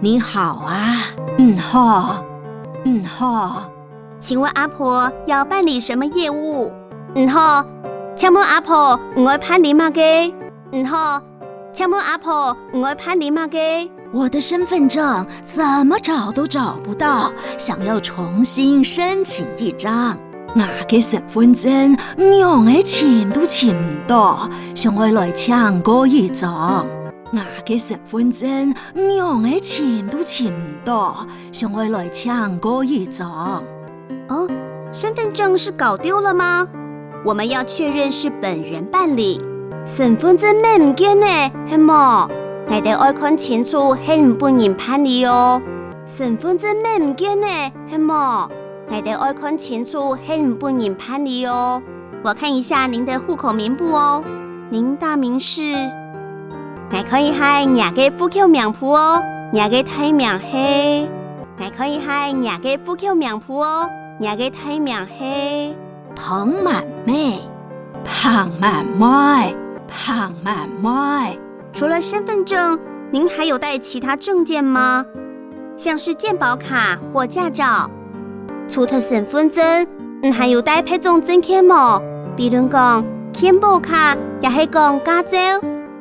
你好啊。好。请问阿婆要办理什么业务？好。请问阿婆唔会判你吗？嘅？好。请问阿婆唔会判你吗？嘅？我的身份证怎么找都找不到，想要重新申请一张。我嘅身份证娘嘅簽都簽唔到，想要來搶過一張。我嘅身份證娘嘅簽都簽唔到，想要來搶過一張。哦，身份证是搞丢了吗？我们要确认是本人办理。身份证咩唔見呢？係冇？你哋愛看清楚係唔本人辦理哦。身份證咩唔見呢？係冇？你哋愛看清楚係唔本人辦理哦。我看一下您的户口名簿哦。您大名是？你可以係我嘅戶口名簿哦。我嘅大名係？你可以係我嘅戶口名簿哦。我嘅大名係？彭滿妹。除了身份证，您还有带其他证件吗？像是健保卡或驾照。除了身份证，还有带别种证件吗？比如讲健保卡，也是讲驾照。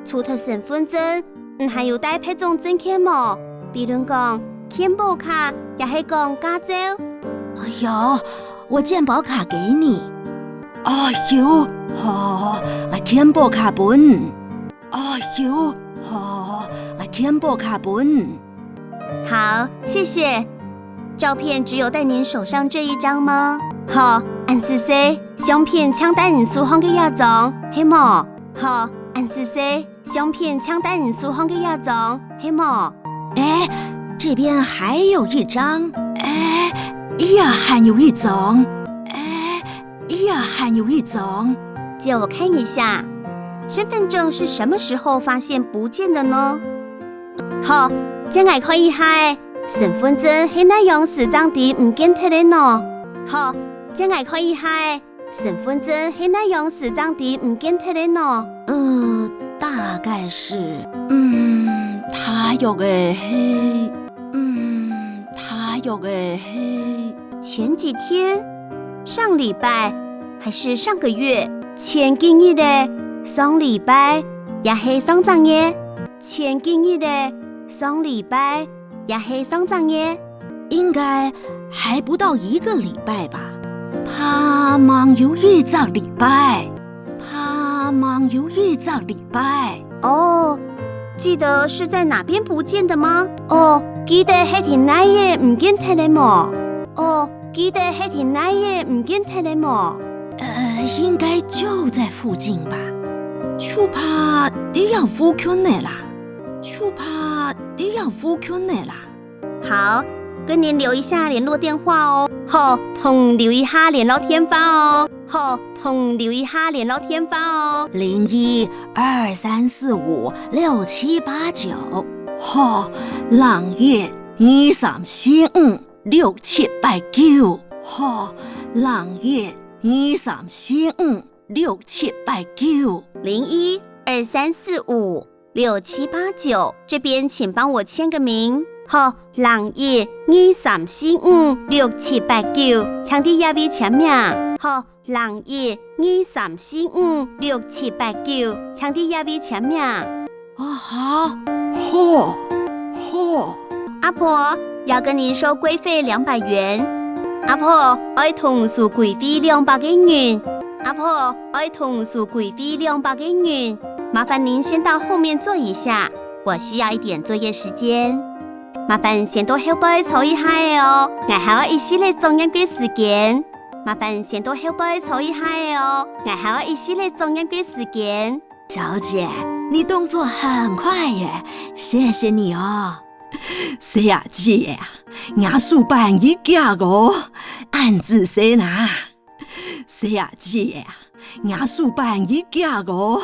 除了身份证，还有带别种证件吗？比如讲健保卡，也是讲驾照。有，我健保卡给你。有，健保卡本。有，健保卡本。好，谢谢。照片只有带您手上这一张吗？好，按次说，相片抢带人数放嘅一张，係冇？好，按次说，相片抢带人数放嘅一张，係冇？这边还有一张。还有一张。还有一张。借我看一下，身份证是什么时候发现不见的呢？好，这我可以係身份证係那樣時張啲唔見咗嘅呢？好，這我可以係身份證係那樣時張啲唔見咗嘅呢？大概是，他有個係，前幾天，上禮拜還是上個月？前幾日的上禮拜也係上週嘅，前幾日的上禮拜也係上週嘅，應該還不到1個禮拜吧？怕忙有1個禮拜。哦，記得是在哪邊不見的嗎？記得係喺哪嘢唔見咗嘅麼？記得係喺哪嘢唔見咗嘅麼？應該就在附近吧。就怕你要附近的啦。好，跟您留一下聯絡電話哦。好，同留一下聯絡電話哦。0123456789。好，0123456789。好，0123456789。0123456789，這邊請幫我簽個名。好，0123456789，請啲一位簽名。好，0123456789，請啲一位簽名。好。阿婆要跟您收規費200元。阿婆愛同數規費200元。麻煩您先到後面坐一下，我需要一點作業時間。麻煩先到後背坐一下哦，我還有一系列作業嘅時間。小姐，你動作很快耶，謝謝你哦。是啊，姐，我數辦一架哦，按字寫拿。是啊，姐，我數辦一架哦，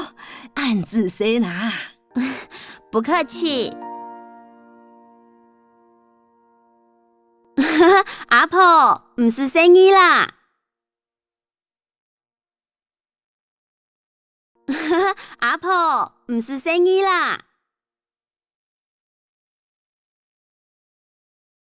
按字寫拿。不客氣。阿婆，唔是生意啦。阿婆，唔是生意啦。